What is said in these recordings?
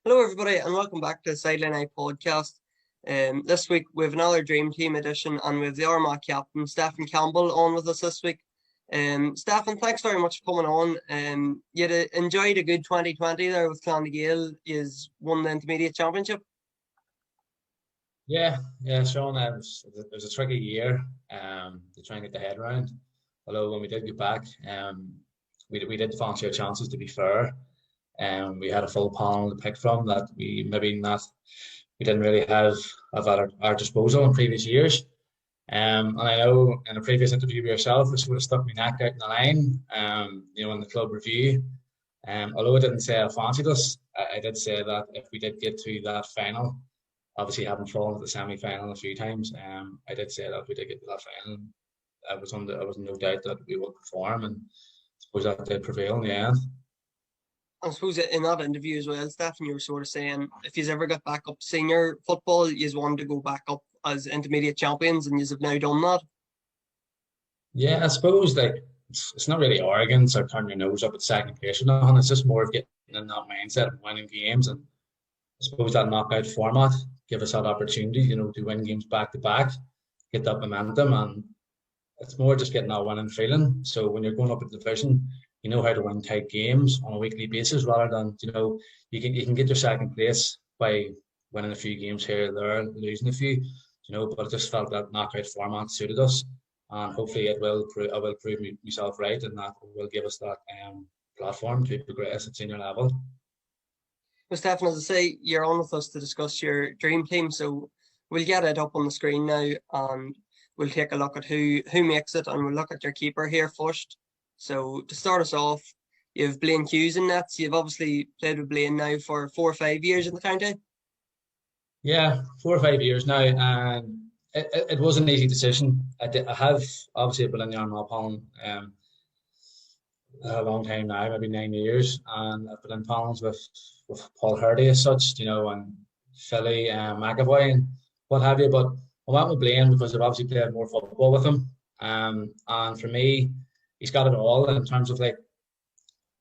Hello, everybody, and welcome back to the Sideline Eye podcast. This week we have another Dream Team edition, and we have the Armagh captain, Stefan Campbell, on with us this week. Stefan, thanks very much for coming on. You enjoyed a good 2020 there with Clondigale. You won the intermediate championship. Yeah, Sean. It was a tricky year to try and get the head around. Although when we did get back, we did fancy our chances. To be fair, we had a full panel to pick from that we maybe not we didn't really have at our disposal in previous years. And I know in a previous interview with yourself, this would have stuck my neck out in the line. In the club review. Although I didn't say I fancied us, I did say that if we did get to that final, obviously having fallen at the semi-final a few times, I did say that if we did get to that final, I was no doubt that we would perform, and I suppose that did prevail in the end. I suppose in that interview as well, Stefan, you were sort of saying if you ever got back up to senior football, you wanted to go back up as intermediate champions, and you have now done that. Yeah, I suppose like it's not really arrogance or turning your nose up at second place or nothing. It's just more of getting in that mindset of winning games, and I suppose that knockout format give us that opportunity, to win games back to back, get that momentum, and it's more just getting that winning feeling. So when you're going up a division, you know how to win tight games on a weekly basis rather than, you can get your second place by winning a few games here or there, losing a few, but I just felt that knockout format suited us. And hopefully I will prove myself right, and that will give us that platform to progress at senior level. Well, Stefan, as I say, you're on with us to discuss your dream team. So we'll get it up on the screen now, and we'll take a look at who makes it, and we'll look at your keeper here first. So to start us off, you have Blaine Hughes in nets. You've obviously played with Blaine now for 4 or 5 years in the county. Yeah, 4 or 5 years now, and it was an easy decision. I have obviously been in the Armagh panel a long time now, maybe 9 years, and I've been in panels with Paul Hardy as such, and Philly and McAvoy and what have you. But I went with Blaine because I've obviously played more football with him, and for me, he's got it all in terms of like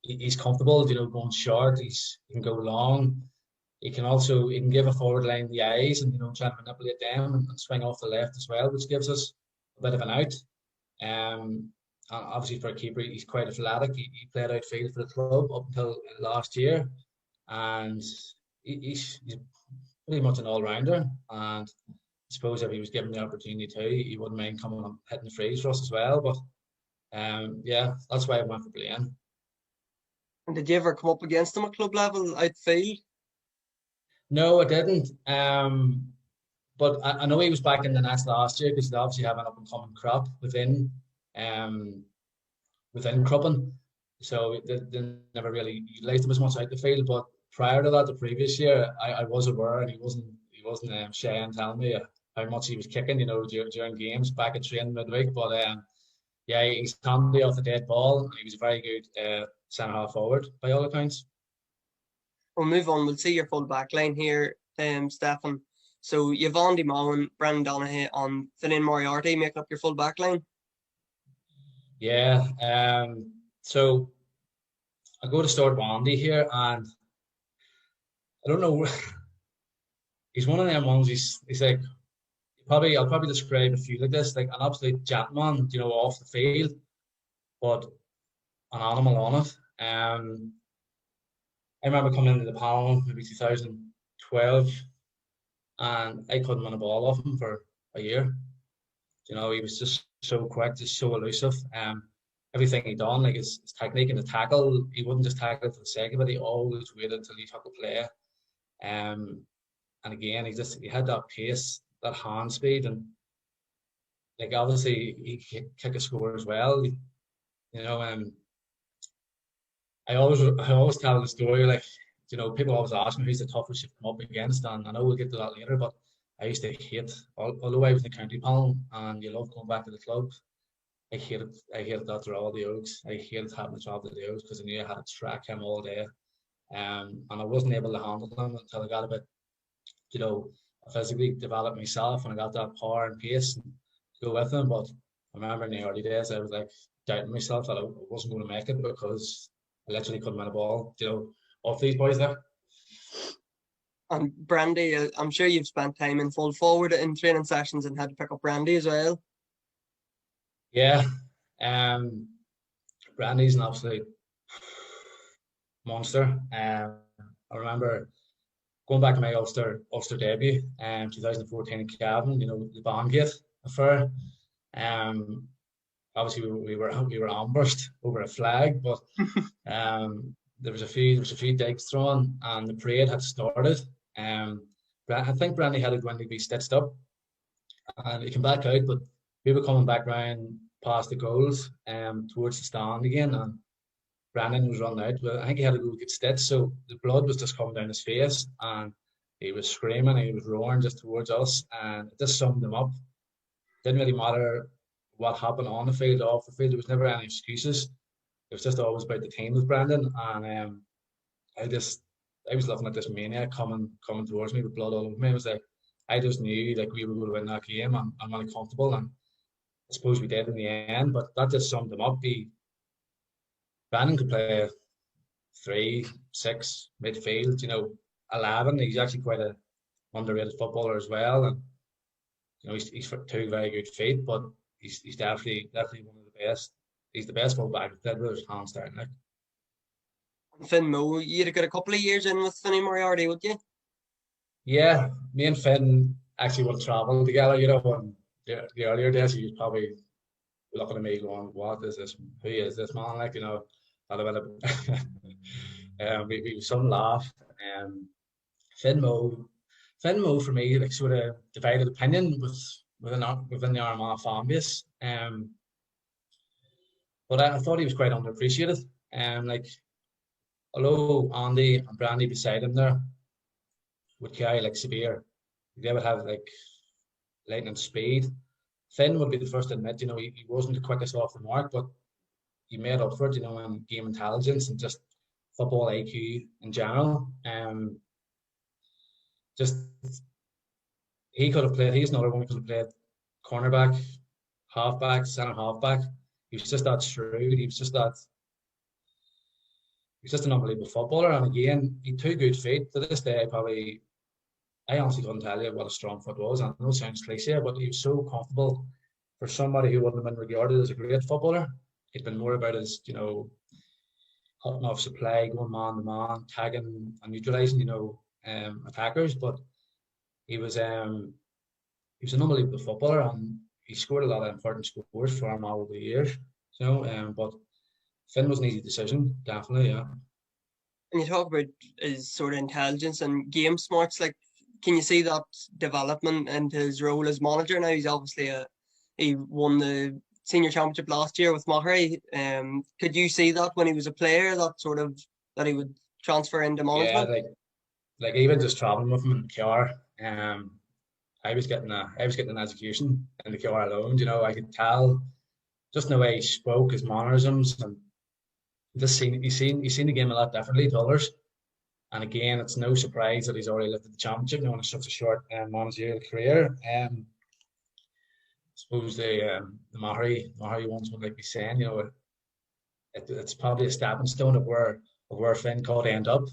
he's comfortable, going short. He can go long. He can give a forward line the eyes and try and manipulate them and swing off the left as well, which gives us a bit of an out. And obviously for a keeper, he's quite athletic. He played outfield for the club up until last year, and he's pretty much an all-rounder. And I suppose if he was given the opportunity to, he wouldn't mind coming and hitting the frees for us as well. But yeah, that's why I went for Blaine. And did you ever come up against him at club level outfield? No, I didn't. But I know he was back in the nets last year because they obviously have an up and coming crop um, within cropping. So they never really utilised him as much out the field. But prior to that, the previous year, I was aware, and he wasn't shy in telling me how much he was kicking, during games back at training midweek. But yeah, he's handy off the dead ball, and he was a very good centre half forward by all accounts. We'll move on. We'll see your full back line here, Stefan. So you've Andy Mowan, Brendan Donaghy, and Finian Moriarty making up your full back line. Yeah. So I go to start with Andy here, and I don't know. He's one of them ones. He's like I'll probably describe a few like this, like an absolute gentleman, off the field, but an animal on it. I remember coming into the panel maybe 2012, and I couldn't win a ball off him for a year. He was just so quick, just so elusive. Everything he done, like his technique in the tackle, he wouldn't just tackle for the sake of it. He always waited until he took a play. And again, he had that pace, that hand speed, and like obviously he could kick a score as well. I always tell the story, like, people always ask me who's the toughest you've come up against, and I know we'll get to that later, but I used to hate, although I was in the county panel and you love going back to the club, I hated that through all the Oaks. I hated having to travel to the Oaks because I knew I had to track him all day. And I wasn't able to handle him until I got a bit, you know, physically developed myself and I got that power and pace and go with him. But I remember in the early days, I was like doubting myself that I wasn't going to make it because I literally couldn't win a ball, off these boys there. And Brandy, I'm sure you've spent time in full forward in training sessions and had to pick up Brandy as well. Yeah, Brandy's an absolute monster. I remember going back to my Ulster debut, 2014 in Cavan. You know, the Bandgate affair. Um, Obviously we were ambushed over a flag, but there was a few digs thrown, and the parade had started. I think Brandy had it when to be stitched up, and he came back out, but we were coming back round past the goals, towards the stand again, and Brandon was running out. But I think he had to go get stitched, so the blood was just coming down his face, and he was screaming, he was roaring just towards us, and it just summed him up. Didn't really matter what happened on the field, off the field. There was never any excuses. It was just always about the team with Brandon, and I was looking at this maniac coming towards me with blood all over me. It was like I just knew like we were going to win that game. I'm really comfortable, and I suppose we did in the end. But that just summed him up. Brandon could play 3, 6 midfield. You know, 11. He's actually quite a underrated footballer as well, and you know he's 2 very good feet, but he's definitely one of the best. He's the best fullback with his hands starting like. Finn Mo, you'd have got a couple of years in with Finny Moriarty, would you? Yeah, me and Finn actually would travel together. You know, in the earlier days, he was probably looking at me going, "What is this? Who is this man?" Like, you know, a little bit. We some laugh. Um, Finn Mo, Finn Mo for me, like sort of divided opinion within the Armagh fan base. But I thought he was quite underappreciated. Like although Andy and Brandy beside him there would carry like severe, they would have like lightning speed. Finn would be the first to admit, you know, he wasn't the quickest off the mark, but he made up for it, you know, in game intelligence and just football IQ in general. Just he could have played. He's another one who could have played cornerback, halfback, centre halfback. He was just that shrewd. He was just that. He's just an unbelievable footballer. And again, he had 2 good feet. To this day, I honestly couldn't tell you what a strong foot was. I know it sounds cliche, but he was so comfortable for somebody who wouldn't have been regarded as a great footballer. It'd been more about his, you know, cutting off supply, going man to man, tagging and neutralising, you know, attackers. But he was an unbelievable footballer, and he scored a lot of important scores for Armagh over the years. You know, but Finn was an easy decision, definitely, yeah. And you talk about his sort of intelligence and game smarts. Like, can you see that development into his role as manager now? He's obviously he won the senior championship last year with Mahari. Could you see that when he was a player, that he would transfer into Yeah, management? like even just traveling with him in the car, I was getting an education in the car alone. You know, I could tell just in the way he spoke, his mannerisms, and he's seen the game a lot differently to others. And again, it's no surprise that he's already lifted the championship, you know, in such a short managerial career. I suppose the Mahari ones would like be saying, you know, it's probably a stepping stone of where Finn could end up,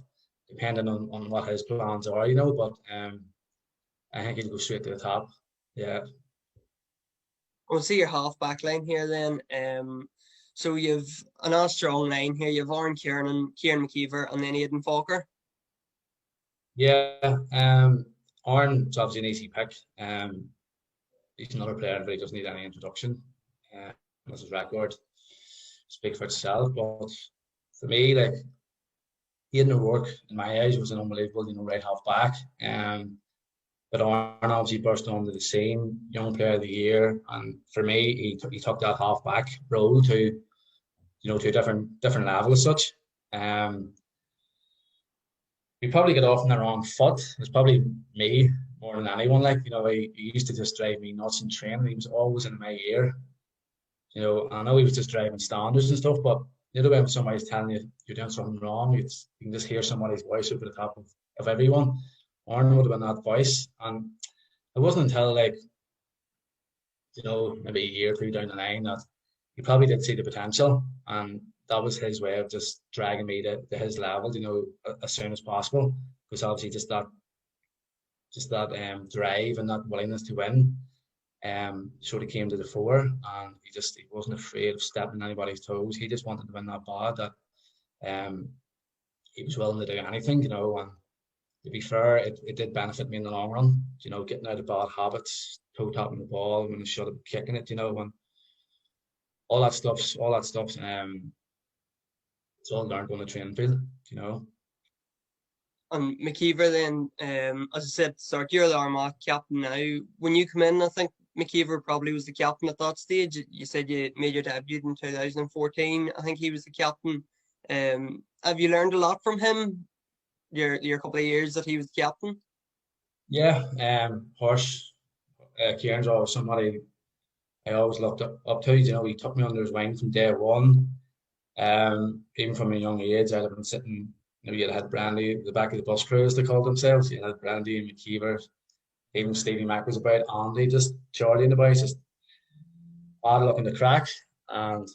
depending on what his plans are, you know. But I think he'll go straight to the top. Yeah. We'll see your half back line here then. So you've another strong line here. You've Aaron Kieran McKeever, and then Aidan Falker. Yeah. Aaron's obviously an easy pick. He's another player that he doesn't need any introduction. As his record speaks for itself. But for me, like Aidan O'Rourke, in my eyes, was an unbelievable, you know, right half back. But Aaron obviously burst onto the scene, young player of the year, and for me, he took that half back role to, you know, to a different level as such. We probably get off on the wrong foot. It's probably me more than anyone. Like, you know, he used to just drive me nuts in training. He was always in my ear. You know, I know he was just driving standards and stuff, but the other way when somebody's telling you you're doing something wrong, you can just hear somebody's voice over the top of everyone. Aaron would have been that voice, and it wasn't until like, you know, maybe a year or 2 down the line that he probably did see the potential, and that was his way of just dragging me to his level, you know, as soon as possible. Because obviously just that just that drive and that willingness to win sort of came to the fore, and he wasn't afraid of stepping on anybody's toes. He just wanted to win that bad that he was willing to do anything, you know. And to be fair, it did benefit me in the long run, you know, getting out of bad habits, toe tapping the ball when I should have been kicking it, you know, and all that stuff's it's all learned on the training field, you know. And McKeever then, as I said, start you're the Armagh captain now. When you come in, I think McKeever probably was the captain at that stage. You said you made your debut in 2014. I think he was the captain. Have you learned a lot from him? Your couple of years that he was the captain. Yeah, Horse, Kieran's always somebody I always looked up to. You know, he took me under his wing from day one. Even from a young age, I'd have been sitting. You know, you had Brandy, the back of the bus crew, as they called themselves. You had Brandy and McKeever, even Stevie Mac was about, Andy, just Charlie and the boys, just bad luck in the crack. And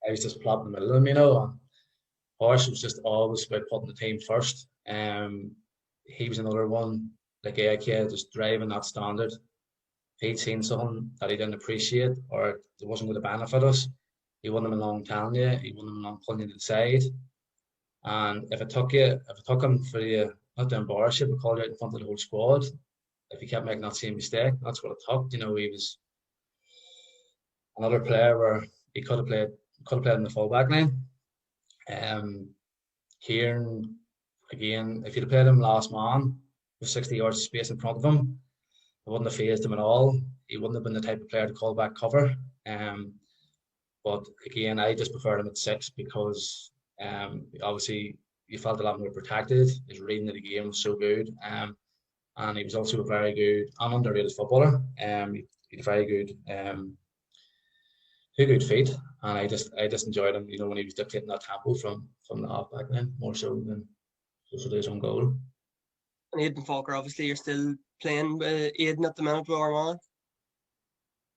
I was just plopping in the middle of them, you know. And Horse was just always about putting the team first. He was another one, like AIK, just driving that standard. If he'd seen something that he didn't appreciate or it wasn't going to benefit us, he wouldn't have been long telling you, he wouldn't have been long pulling you to the side. And if it took him for you, not to embarrass you, but call you out in front of the whole squad, if he kept making that same mistake, that's what it took. You know, he was another player where he could have played in the full-back line. Kieran, again, if you'd have played him last man with 60 yards of space in front of him, it wouldn't have fazed him at all. He wouldn't have been the type of player to call back cover. But again, I just preferred him at 6 because obviously you felt a lot more protected. His reading of the game was so good. And he was also a very good and underrated footballer. He had a very good two good feet, and I just enjoyed him, you know, when he was dictating that tempo from the half back line, more so than just his own goal. And Aidan Falker, obviously you're still playing with Aidan at the minute with Armagh.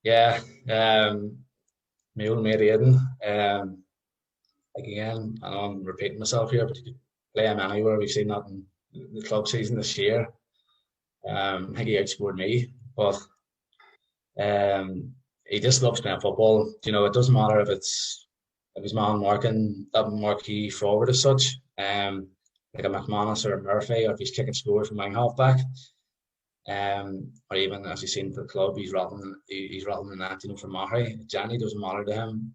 Yeah, my old mate Aidan, again, I know I'm repeating myself here, but you could play him anywhere. We've seen that in the club season this year. I think he outscored me, but he just loves playing football. You know, it doesn't matter if he's man marking that marquee forward as such, like a McManus or a Murphy, or if he's kicking scores from wing half back, or even as you've seen for the club, he's rattling the net, you know, for Mahi. Johnny doesn't matter to him.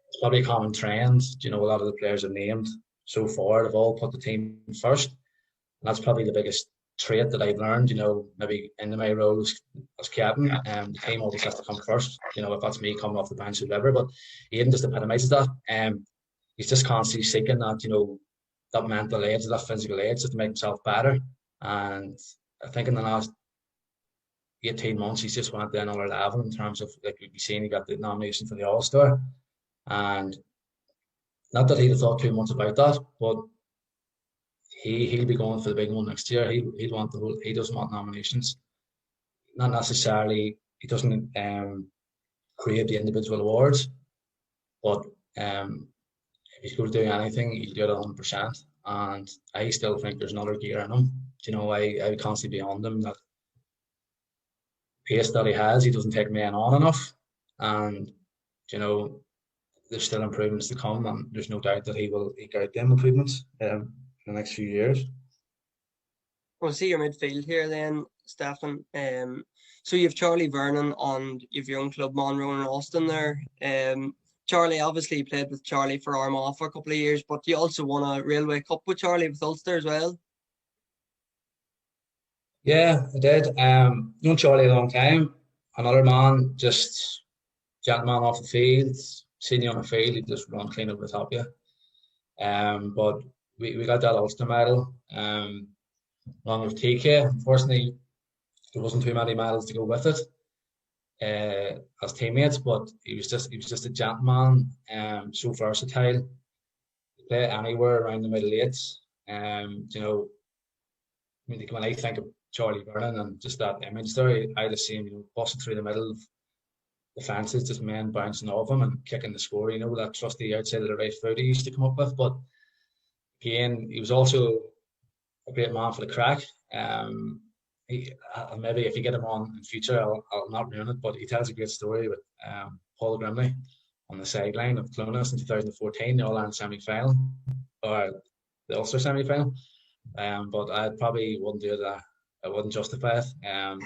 It's probably a common trend. You know, a lot of the players I've named so far have all put the team first, and that's probably the biggest trait that I've learned, you know, maybe in my role as captain. The team always has to come first, you know, if that's me coming off the bench or whatever. But Aidan just epitomises that. He's just constantly seeking that, you know, that mental edge, that physical edge, just to make himself better. And I think in the last 18 months, he's just went to another level in terms of, like we've seen, he got the nomination for the All-Star. And not that he'd have thought too much about that, but he'll be going for the big one next year. He doesn't want nominations. Not necessarily, he doesn't crave the individual awards, but if he's going to do anything, he'll do it 100%. And I still think there's another gear in him. You know, I constantly beyond him that pace that he has, he doesn't take men on enough. And, you know, there's still improvements to come, and there's no doubt that he will eke out them improvements in the next few years. We'll see your midfield here then, Stefan. So you have Charlie Vernon and you have your own club man, Ronan Austin there. Charlie, obviously played with Charlie for Armagh for a couple of years, but you also won a Railway Cup with Charlie with Ulster as well. Yeah, I did. Known Charlie a long time. Another man, just gentleman off the field, seen you on the field, he just run clean over the top of you. But we got that Ulster medal along with TK. Unfortunately, there wasn't too many medals to go with it as teammates, but he was just a gentleman, so versatile. He play anywhere around the middle eights. You know, I mean, when I think of Charlie Vernon and just that image there, I just see him, you know, busting through the middle of the fences, just men bouncing off him and kicking the score. You know, that trusty outside of the right foot he used to come up with. But again, he was also a great man for the crack. Maybe if you get him on in future, I'll not ruin it, but he tells a great story with Paul Grimley on the sideline of Clonus in 2014, the All-Ireland semi-final, or the Ulster semi-final. But I probably wouldn't do that. I wouldn't justify it.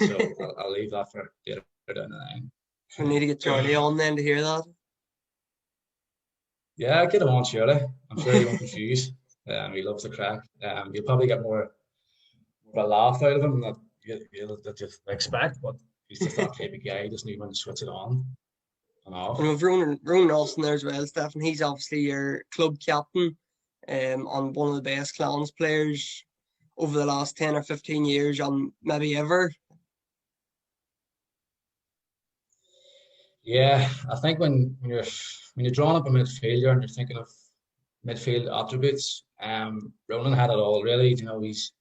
So I'll leave that for later down the line. We need to get Charlie on then to hear that. Yeah, I'll get him on surely. I'm sure he won't refuse. He loves the crack. You'll probably get more of a laugh out of him that you expect, but he's just that type of guy. He doesn't even switch it on and off. And with Ronan Olsen there as well, Stefan. He's obviously your club captain, and one of the best Clowns players over the last 10 or 15 years, maybe ever. Yeah, I think when you're drawing up a midfielder and you're thinking of midfield attributes, Ronan had it all really. You know, he's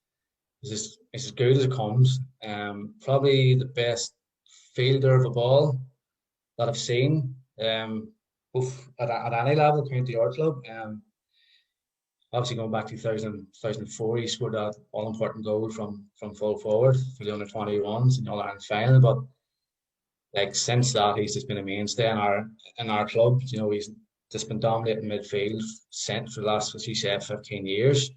as good as it comes. Probably the best fielder of a ball that I've seen, both at any level, county or club. Obviously going back to 2004, he scored that all-important goal from full forward for the under-21s in the All-Ireland final. But like since that, he's just been a mainstay in our club. You know, he's just been dominating midfield for the last, as you said, 15 years.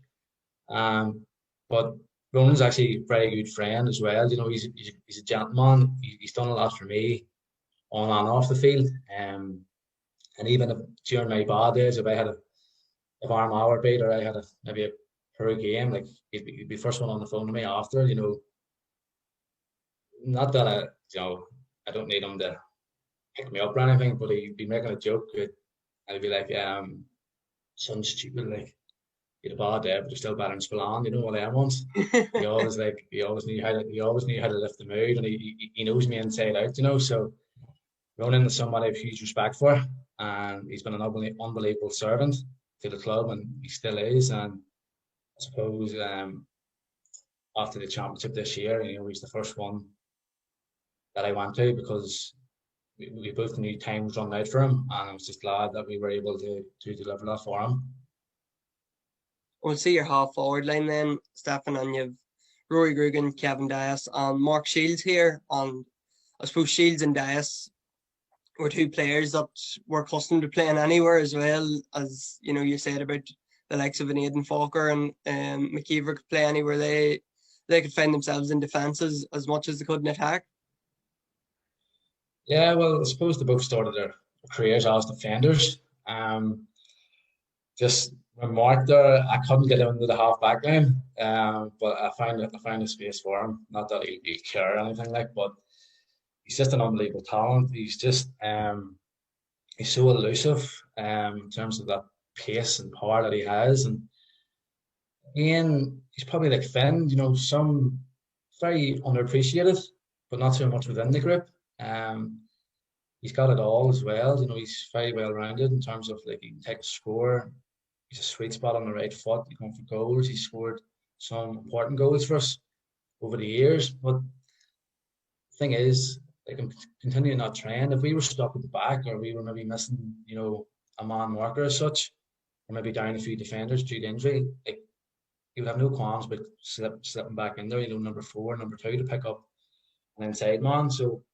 But Ronan's actually a very good friend as well. You know, he's a gentleman. He's done a lot for me on and off the field. And even during my bad days, if Armagh were beat or I had maybe a poor game, like he'd be the first one on the phone to me after. You know, not that I don't need him to pick me up or anything, but he'd be making a joke and he'd be like, "Son's stupid, like you had a bad day, but you're still better than Spillane." You know what I want? He always knew how to lift the mood, and he knows me inside out. You know, so Ronan is somebody I have huge respect for, and he's been an unbelievable servant to the club, and he still is. And I suppose after the championship this year, you know, he's the first one that I went to because we both knew time was running out for him, and I was just glad that we were able to deliver that for him. We'll see your half forward line then, Stefan, and you've Rory Grugan, Kevin Dias, and Mark Shields here. And I suppose Shields and Dias were two players that were accustomed to playing anywhere, as well as, you know, you said about the likes of an Aidan Falker and McKeever could play anywhere. They could find themselves in defence as much as they could in attack. Yeah, well, I suppose they both started their careers as defenders. Just when Mark there, I couldn't get into the half back line, but I found a space for him. Not that he care or anything like, but he's just an unbelievable talent. He's just he's so elusive in terms of that pace and power that he has. And again, he's probably like Finn, you know, some very underappreciated, but not so much within the group. He's got it all as well. You know, he's very well rounded in terms of like he can take a score. He's a sweet spot on the right foot. He comes for goals. He scored some important goals for us over the years. But the thing is, like, continuing that trend, if we were stuck at the back or we were maybe missing, you know, a man marker as such, or maybe down a few defenders due to injury, like, he would have no qualms about slipping back in there, you know, number 4, number 2 to pick up an inside man. So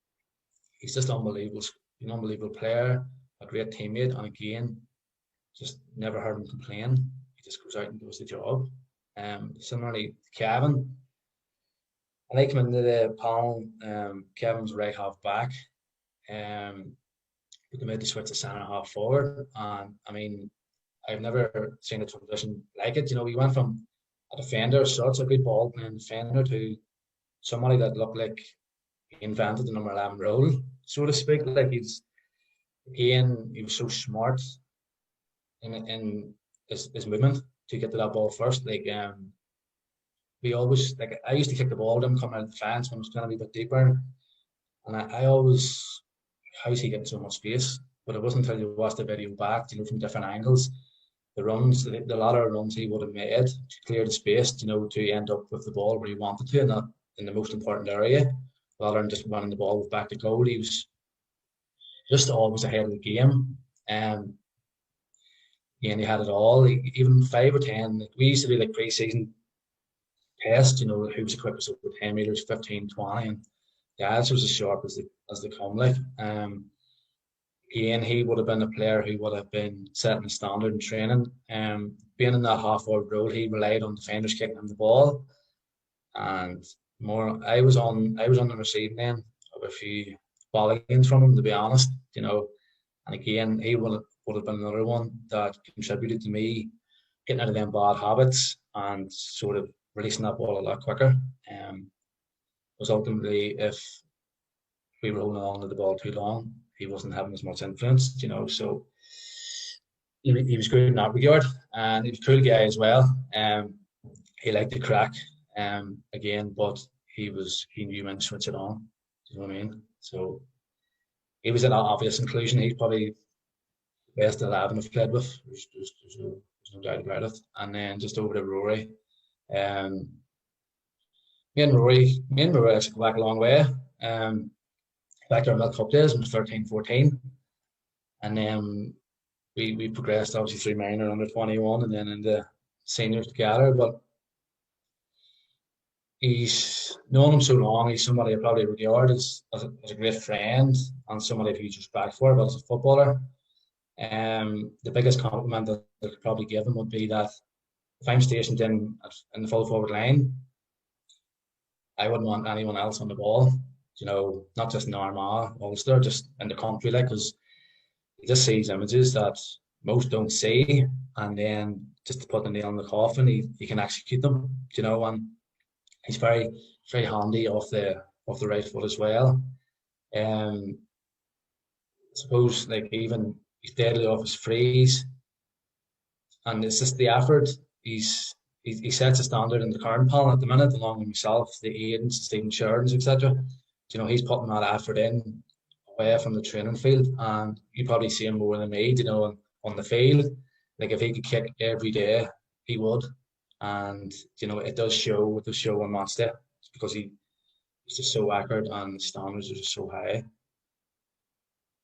he's just unbelievable, an unbelievable player, a great teammate, and again, just never heard him complain. He just goes out and does the job. Similarly, Kevin, I like him into the panel. Kevin's right half back. We can made the switch to centre half forward, and I mean, I've never seen a transition like it. You know, we went from a defender, such a good ball playing defender, to somebody that looked like he invented the number 11 role, so to speak. Like he was so smart in his movement to get to that ball first. Like we always, like, I used to kick the ball to him coming out of the fence when it was going to be a bit deeper, and I always, how's he getting so much space? But it wasn't until you watched the video back, you know, from different angles, the runs, the lot of runs he would have made to clear the space, you know, to end up with the ball where he wanted to, and not in the most important area, rather than just running the ball with back to goal. He was just always ahead of the game. And he had it all. Even 5 or 10, we used to do like pre-season test, you know, who was the quickest over 10 meters, 15, 20, and the Irish was as sharp as they come. Like, again, he would have been a player who would have been setting the standard in training. Being in that half-forward role, he relied on defenders kicking him the ball, and more. I was on the receiving end of a few volleyings from him, to be honest. You know, and again, he would have been another one that contributed to me getting out of them bad habits and sort of releasing that ball a lot quicker. Was ultimately, if we were holding on to the ball too long, he wasn't having as much influence, you know. So he was good in that regard, and he was a cool guy as well. He liked to crack, again, but he knew when to switch it on. Do you know what I mean? So he was an obvious inclusion. He's probably the best 11 I've played with. There's no doubt about it. And then just over to Rory. Me and Rory actually go back a long way. Back to our Milk Cup days, when we was 13, 14. And then we progressed obviously through minor, under 21, and then into seniors together. But he's known him so long. He's somebody I probably regard as a great friend and somebody who you respect for, but as a footballer. The biggest compliment that I could probably give him would be that if I'm stationed in the full forward line, I wouldn't want anyone else on the ball. You know, not just in Armagh, Ulster, just in the country, like, because he just sees images that most don't see, and then just to put the nail in the coffin, he can execute them. You know, and he's very, very handy off the right foot as well. I suppose, like, even he's deadly off his frees, and it's just the effort. He sets a standard in the current panel at the minute, along with myself, the Aidens, Stephen Sheridan's, etc. You know, he's putting that effort in away from the training field, and you probably see him more than me. You know, on the field, like, if he could kick every day, he would, and you know, it does show. It does show on match day because he's just so accurate and the standards are just so high.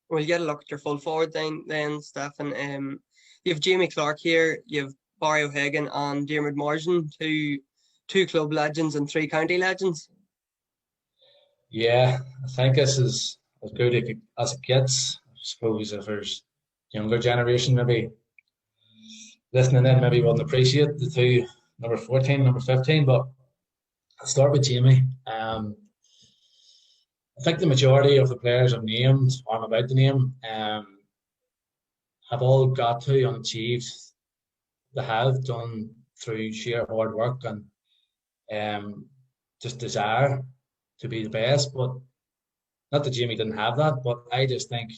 We'll get a look at your full forward then Stefan. You have Jamie Clark here, you have Barry O'Hagan and Diarmuid Morgan, two club legends and three county legends. Yeah, I think this is as good as it gets. I suppose if there's younger generation maybe listening in, maybe wouldn't appreciate the two, number 14, number 15, but I'll start with Jamie. I think the majority of the players I've named, or I'm about to name, have all got to and achieved. They have done through sheer hard work and just desire to be the best. But not that Jamie didn't have that, but I just think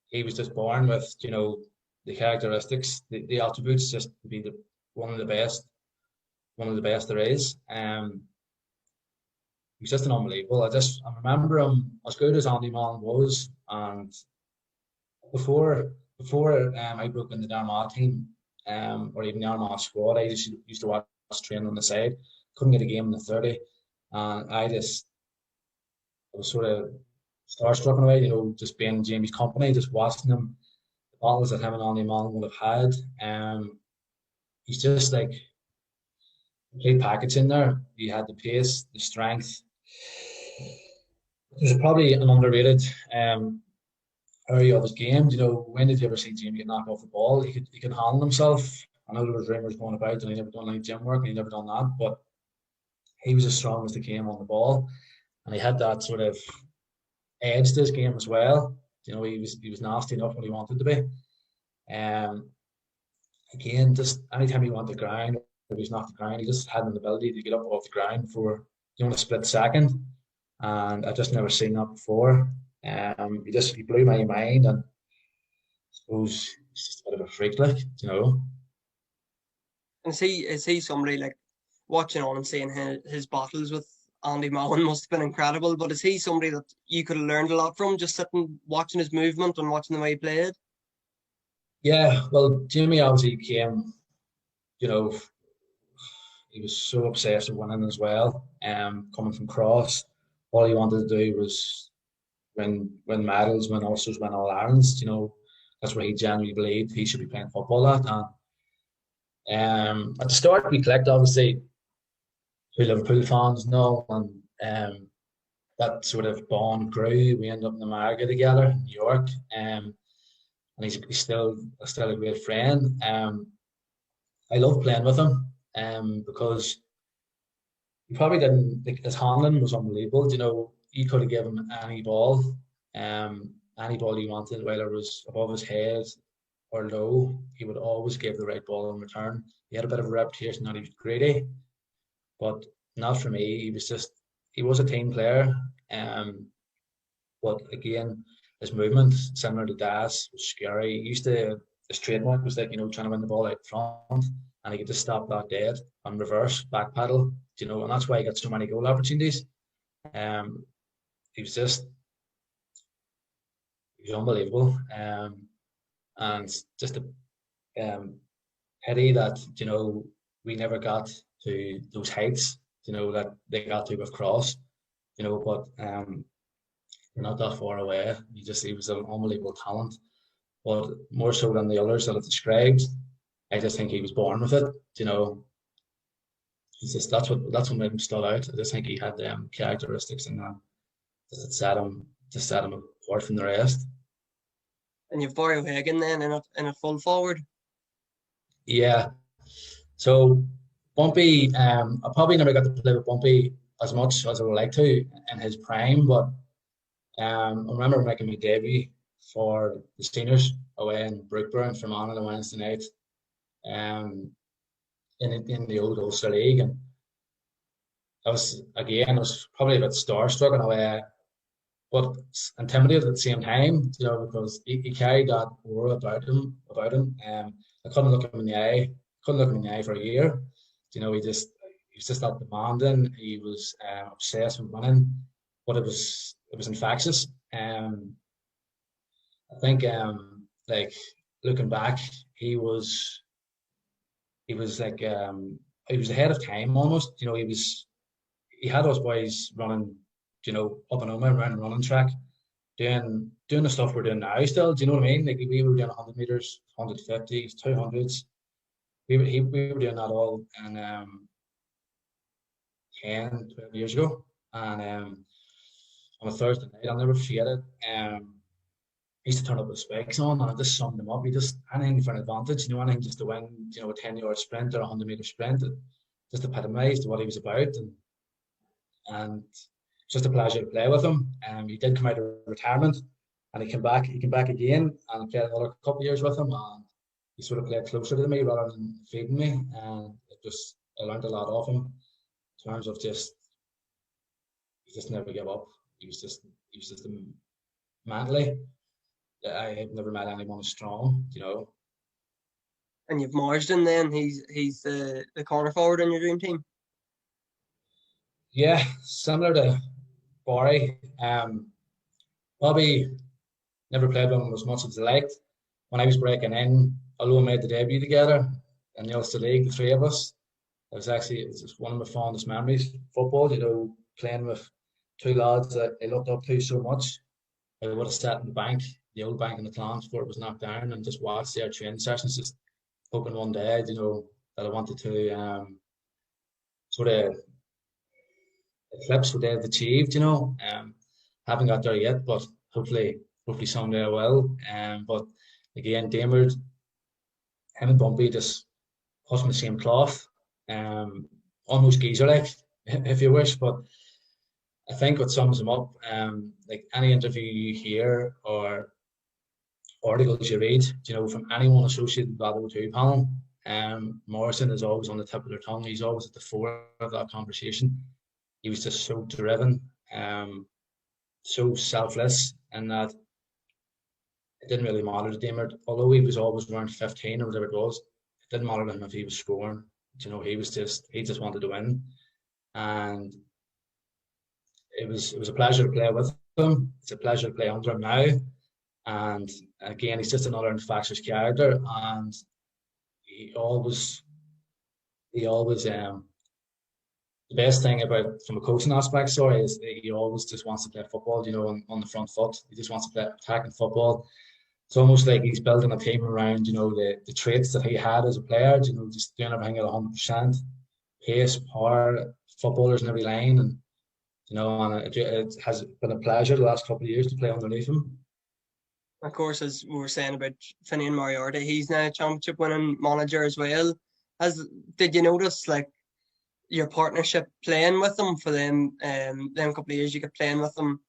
he was just born with, you know, the characteristics, the attributes, just to be one of the best there is. He's just an unbelievable. I remember him as good as Andy Mullen was, and before I broke into the Armagh team, or even the Armagh squad, I used to watch training on the side. Couldn't get a game in the 30, and I was sort of starstruck in a way, you know, just being in Jamie's company, just watching him, the battles that him and Andy Mullen would have had. He's just like a complete package in there. He had the pace, the strength. There's probably an underrated area of his game. You know, when did you ever see Jamie get knocked off the ball? He could handle himself. I know there was rumours going about and he never done any gym work and he never done that, but he was as strong as the game on the ball, and he had that sort of edge to his game as well. You know, he was nasty enough when he wanted to be. Again, just anytime he wanted to grind, or he's not the grind, he just had an ability to get up off the ground for a split second, and I've just never seen that before. He blew my mind, and I suppose he's just a bit of a freak, like, you know. And is he somebody, like, watching on and seeing his battles with Andy Mullen must have been incredible, but is he somebody that you could have learned a lot from, just sitting watching his movement and watching the way he played? Yeah, well, Jamie obviously came, you know, he was so obsessed with winning as well. Coming from Cross, all he wanted to do was win medals, win Ulsters, win All Irelands. You know, that's where he genuinely believed he should be playing football at. And at the start, we clicked. Obviously, two Liverpool fans know, and that sort of bond grew. We ended up in Armagh together in New York, and he's still a great friend. I love playing with him, because he probably didn't like, his handling was unbelievable. You know, you could have given him any ball he wanted, whether it was above his head or low, he would always give the right ball in return. He had a bit of a reputation that he was greedy, but not for me. He was a team player. But again, his movement, similar to Das, was scary. His trademark was like, trying to win the ball out front, and he could just stop that dead and reverse, back paddle, and that's why he got so many goal opportunities. He was unbelievable. And just a pity that, we never got to those heights, that they got to with Cross, but we're not that far away. He was an unbelievable talent, but more so than the others that I've described, I just think he was born with it. That's what made him stand out. I just think he had characteristics in that set him apart from the rest. And you've Barrio Hagen then in a full forward. Yeah. So Bumpy, I probably never got to play with Bumpy as much as I would like to in his prime, but I remember making my debut for the seniors away in Brookburn from on the Wednesday night, in the old Ulster League, and I was probably a bit starstruck in a way, but intimidated at the same time, because he carried that aura about him. I couldn't look him in the eye for a year. He was just that demanding. He was obsessed with winning, but it was infectious. I think like looking back, he was like he was ahead of time almost. He had us boys running, up and over around the running track, doing the stuff we're doing now still. Do you know what I mean? Like we were doing 100 meters, 150s, 200s. We were doing that all in 10, 12 years ago. And on a Thursday night, I'll never forget it. He used to turn up with spikes on, and I just summed him up. He just anything for an advantage, anything just to win, a 10-yard sprint or a 100-meter sprint. It just epitomised what he was about, and it's just a pleasure to play with him. He did come out of retirement, and he came back again, and played another couple of years with him, and he sort of played closer to me rather than feeding me, and I learned a lot off him in terms of he just never gave up. He was just mentally. I have never met anyone as strong, And you've Marsden then. He's the corner forward in your dream team. Yeah, similar to Barry. Probably never played with him as much as I liked. When I was breaking in, although we made the debut together in the Ulster League, the three of us, it's just one of my fondest memories. Football, playing with two lads that I looked up to so much. I would have sat in the old bank in the clans before it was knocked down, and just watched their training sessions, just hoping one day, that I wanted to sort of eclipse what they've achieved, haven't got there yet, but hopefully someday I will. But again, Damard, him and Bumpy just cut from the same cloth, almost geezer-like, if you wish, but I think what sums him up, like any interview you hear or articles you read, from anyone associated with that O2 panel, Morrison is always on the tip of their tongue. He's always at the fore of that conversation. He was just so driven, so selfless, and that it didn't really matter to Damard. Although he was always around 15 or whatever it was, it didn't matter to him if he was scoring. He just wanted to win, and it was a pleasure to play with him. It's a pleasure to play under him now. And again, he's just another infectious character, and he always the best thing about from a coaching aspect, is he always just wants to play football, on the front foot. He just wants to play attacking football. It's almost like he's building a team around, the traits that he had as a player, just doing everything at 100%. Pace, power, footballers in every line, and and it has been a pleasure the last couple of years to play underneath him. Of course, as we were saying about Finian Moriarty, he's now a championship winning manager as well. Did you notice like your partnership playing with him for them couple of years you get playing with him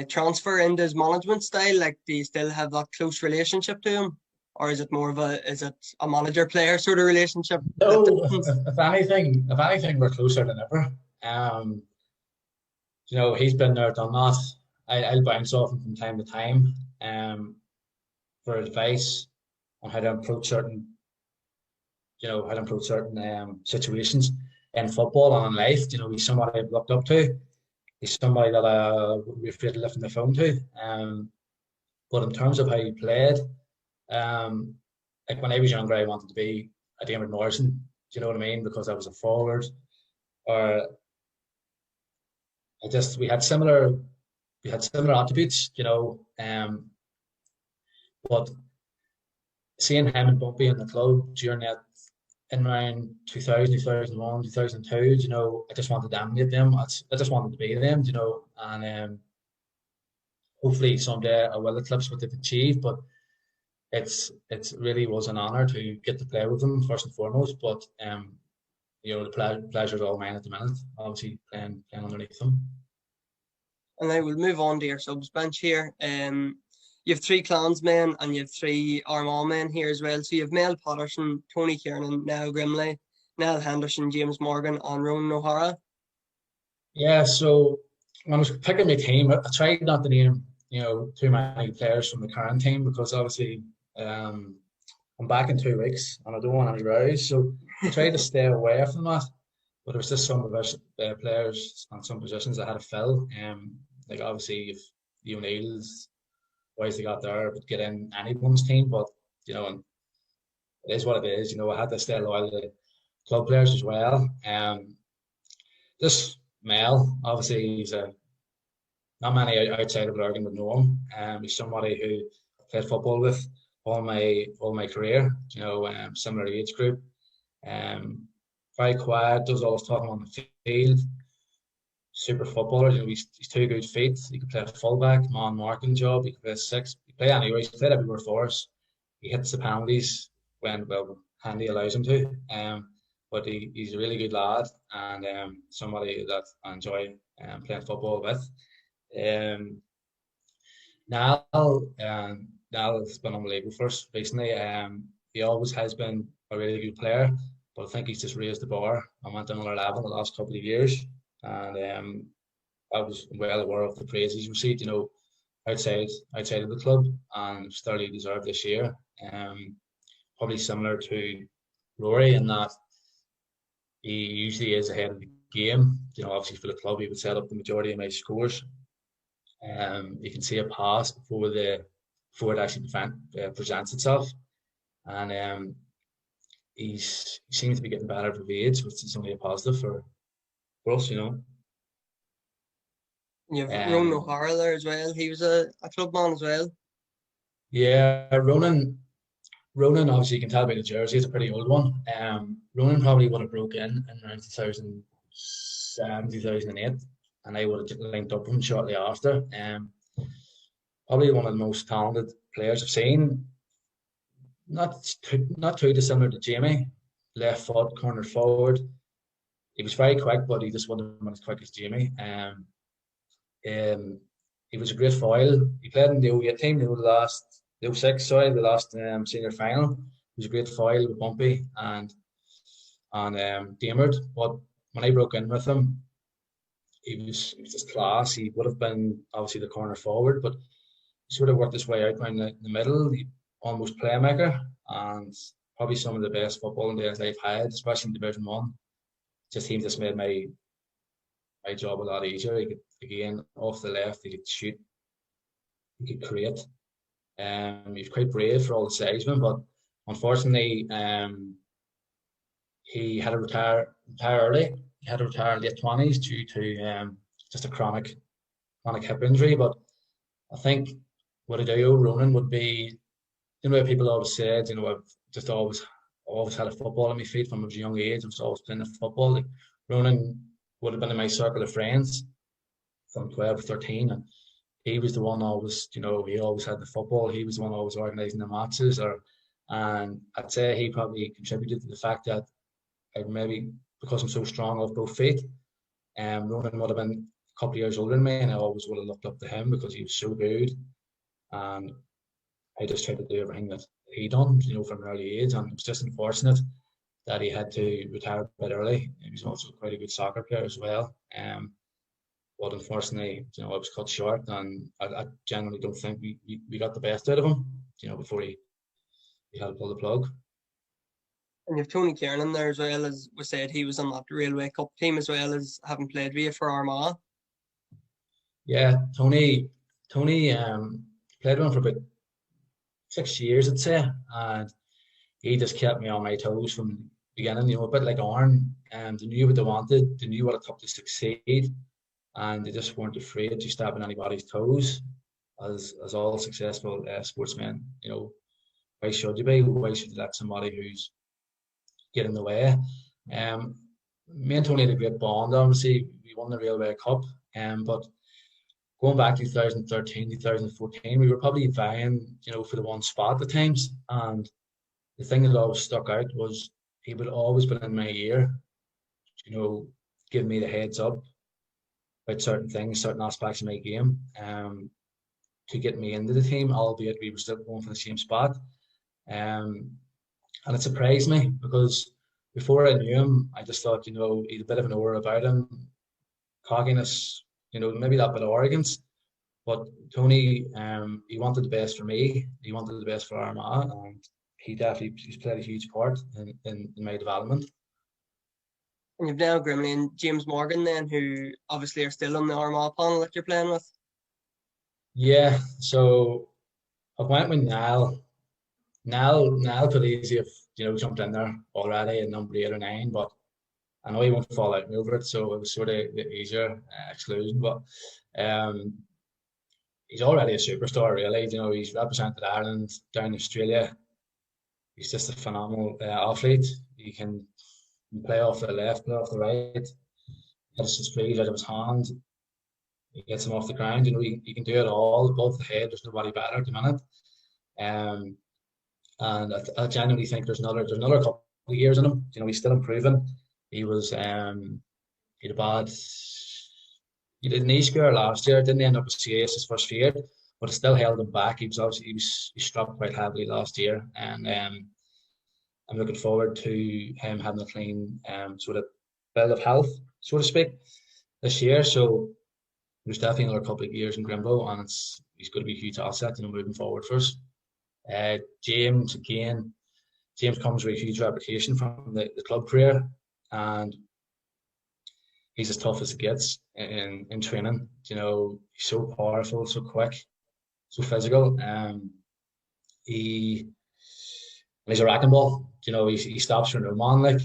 transfer into his management style? Like, do you still have that close relationship to him, or is it more of a manager player sort of relationship? No, if anything, we're closer than ever. He's been there, done that. I'll bounce off him from time to time for advice on how to approach certain situations in football and in life. He's somebody I've looked up to. He's somebody that we're afraid to lift the phone to. But in terms of how he played, like when I was younger, I wanted to be a David Morrison. Do you know what I mean? Because I was a forward. Or we had similar attributes, but seeing him and Bumpy in the club during that in around 2000, 2001, 2002, I just wanted to emulate them. I just wanted to be them, and hopefully someday I will eclipse what they've achieved, but it really was an honour to get to play with them first and foremost, but the pleasure is all mine at the minute, obviously playing underneath them. And I will move on to your subs bench here. You have 3 Clansmen and you have 3 Armagh men here as well. So you have Mel Patterson, Tony Kiernan, Niall Grimley, Niall Henderson, James Morgan, and Ronan O'Hara. Yeah, so when I was picking my team, I tried not to name too many players from the current team because obviously I'm back in 2 weeks and I don't want any rows. So I tried to stay away from that. But there was just some of us players on some positions that had to fill. Like obviously if the O'Neills, boys they got there, would get in anyone's team. But and it is what it is. I had to stay loyal to the club players as well. Just Mel, obviously he's not many outside of Lurgan would know him. He's somebody who I played football with all my career. Similar age group. Very quiet, does all his talking on the field. Super footballer. He's 2 good feet. He could play a fullback, man marking job. He could play 6. He played anywhere. He's played everywhere for us. He hits the penalties when Handy allows him to. But he's a really good lad and somebody that I enjoy playing football with. Niall has been unbelievable for us recently. He always has been a really good player, but I think he's just raised the bar and went to another level in the last couple of years. And I was well aware of the praise he's received, outside of the club, and thoroughly deserved this year. Probably similar to Rory in that he usually is ahead of the game. Obviously for the club, he would set up the majority of my scores. You can see a pass before it actually presents itself, and he seems to be getting better with age, which is only a positive for us, You have Ronan O'Hara there as well. He was a club man as well. Yeah, Ronan, obviously you can tell by the jersey, it's a pretty old one. Ronan probably would have broke in around 2007, 2008, and I would have linked up with him shortly after. Probably one of the most talented players I've seen. Not too dissimilar to Jamie. Left foot, corner forward. He was very quick, but he just wasn't as quick as Jamie. He was a great foil. He played in the 08 team, the 06, the last senior final. He was a great foil with Bumpy and Damard. But when I broke in with him, he was just class. He would have been obviously the corner forward, but he sort of worked his way out around the middle. He almost playmaker, and probably some of the best footballing days I've had, especially in Division 1. He just made my job a lot easier. He could, again, off the left, he could shoot, he could create. He was quite brave for all the size of him, but unfortunately, he had to retire early. He had to retire in late 20s due to just a chronic hip injury. But I think what Ronan would be, people always said, I've just always had a football in my feet from a young age. I was always playing football. Like Ronan would have been in my circle of friends from 12 to 13, and he was the one always, he always had the football. He was the one always organising the matches, and I'd say he probably contributed to the fact that I maybe, because I'm so strong off both feet, Ronan would have been a couple of years older than me, and I always would have looked up to him because he was so good, and I just tried to do everything that he done, from an early age, and it was just unfortunate that he had to retire a bit early. He was also quite a good soccer player as well. But unfortunately, I was cut short, and I genuinely don't think we got the best out of him, before he had to pull the plug. And you've Tony Kiernan there as well, as we said, he was on that Railway Cup team as well as having played with you for Armagh. Yeah, Tony played with him for about 6 years, I'd say, and he just kept me on my toes from the beginning, a bit like Arn. They knew what they wanted, they knew what it took to succeed, and they just weren't afraid to step on anybody's toes. As all successful sportsmen, why should you be? Why should you let somebody who's get in the way? Me and Tony had a great bond. Obviously, we won the Railway Cup, but going back to 2013, 2014, we were probably vying, for the one spot at times. And the thing that always stuck out was he would always been in my ear, giving me the heads up about certain things, certain aspects of my game, to get me into the team, albeit we were still going for the same spot. And it surprised me because before I knew him, I just thought, he had a bit of an aura about him, cockiness, maybe that bit of arrogance. But Tony, he wanted the best for me. He wanted the best for Armagh, and he's played a huge part in my development. And you've now Grimley and James Morgan then, who obviously are still on the Armagh panel that you're playing with. Yeah, so I went with Niall. Niall could easily have, jumped in there already at number 8 or 9, but I know he won't fall out over it, so it was sort of the easier exclusion. But he's already a superstar, really. He's represented Ireland down in Australia. He's just a phenomenal athlete. He can play off the left, play off the right, hits his feet out of his hand. He gets him off the ground. He can do it all above the head. There's nobody better at the minute. And I genuinely think there's another couple of years in him. He's still improving. He was he did an E-square last year. Didn't end up with CS his first year, but it still held him back. He struck quite heavily last year, and I'm looking forward to him having a clean sort of bill of health, so to speak, this year. So there's definitely another couple of years in Grimbo, and he's going to be a huge asset, moving forward for us. James comes with a huge reputation from the club career, and he's as tough as it gets in training. He's so powerful, so quick, so physical. He's a wrecking ball. He stops for no man.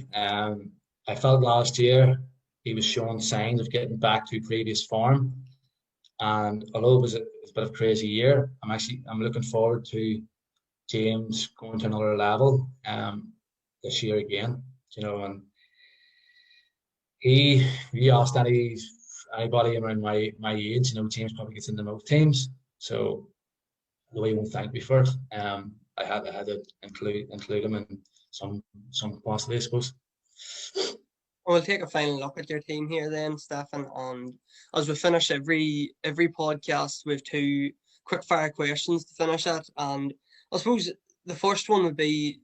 I felt last year he was showing signs of getting back to previous form, and although it was a bit of a crazy year, I'm looking forward to James going to another level this year again. And he asked anybody around my age, James probably gets into most teams, so although he won't thank me for it, I had to include him in some capacity, I suppose. We'll take a final look at your team here then, Stefan, and as we finish every podcast with 2 quick fire questions to finish at, and I suppose the first one would be,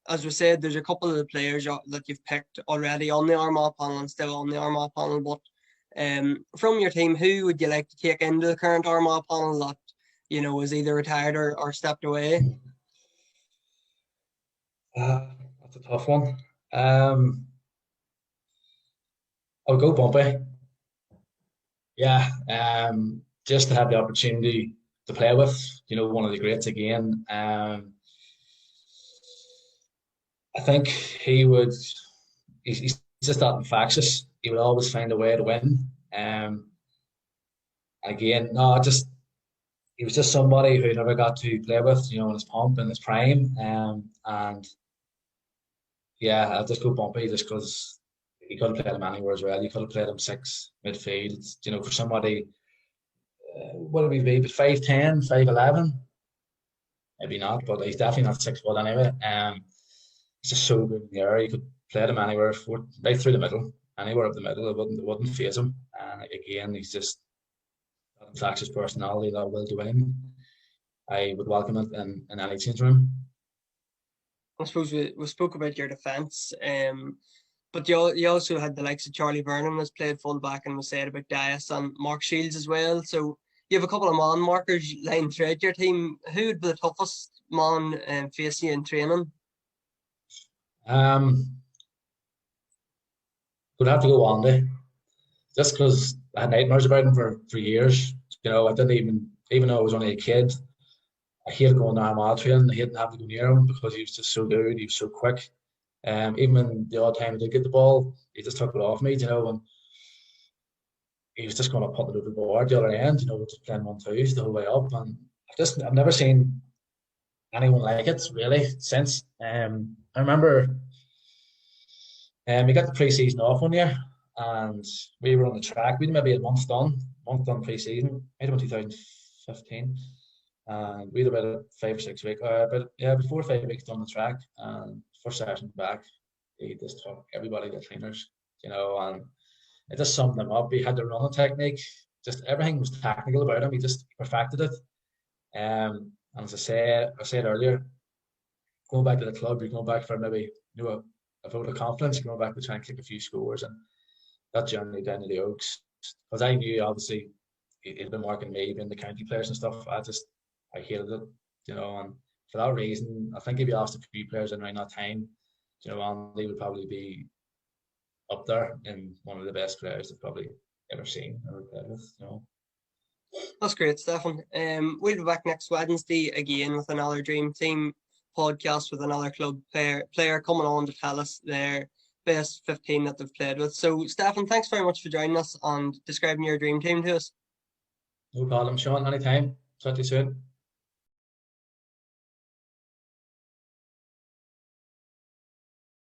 as we said, there's a couple of the players that you've picked already on the Armagh panel and still on the Armagh panel, but from your team, who would you like to take into the current Armagh panel that, is either retired or stepped away? That's a tough one. I'll go Bumpy. Yeah, just to have the opportunity to play with, one of the greats again. I think he's just that infectious. He would always find a way to win. Again, no, he was just somebody who never got to play with, in his pomp and his prime. And yeah, I'll just go Bumpy just because You could have played him anywhere as well. You could have played him six midfield. You know, for somebody, what would he be? But 5'10", 5'11"? Maybe not, but he's definitely not 6 foot anyway. He's just so good in the air. You could play him anywhere, right through the middle, anywhere up the middle. It wouldn't phase him. And again, he's just that infectious personality, that will to win. I would welcome it in any change room. I suppose we spoke about your defence, but you also had the likes of Charlie Vernon has played full back, and was said about Dias and Mark Shields as well. So you have a couple of man markers lying throughout your team. Who would be the toughest man facing you in training? Would have to go Andy, just because I had nightmares about him for years. You know, I didn't even though I was only a kid, I hated going to Armagh training. I hated having to go near him because he was just so good. He was so quick. Even when the odd time he did get the ball, he just took it off me, you know, and he was just going to put it over the board the other end, you know, just playing 1-2s the whole way up. And I've never seen anyone like it really since. I remember we got the pre-season off one year, and we were on the track. We'd maybe a month done pre-season, maybe in 2015. And we had about 5 or 6 weeks, but yeah, about 4 or 5 weeks done the track. And first session back, he just took everybody to trainers, you know, and it just summed them up. He had the running technique, just everything was technical about him. He just perfected it. And as I said earlier, going back to the club, you're going back for maybe, you know, a vote of confidence, you're going back to try and kick a few scores, and that journey down to the Oaks, because I knew obviously he'd been working me, being the county players and stuff. I hated it, you know, and for that reason, I think if you asked a few players in around that time, you know, Andy would probably be up there in one of the best players I've probably ever seen or played with, you know. That's great, Stefan. We'll be back next Wednesday again with another Dream Team podcast with another club player coming on to tell us their best 15 that they've played with. So, Stefan, thanks very much for joining us and describing your dream team to us. No problem, Sean. Anytime. Talk to you soon.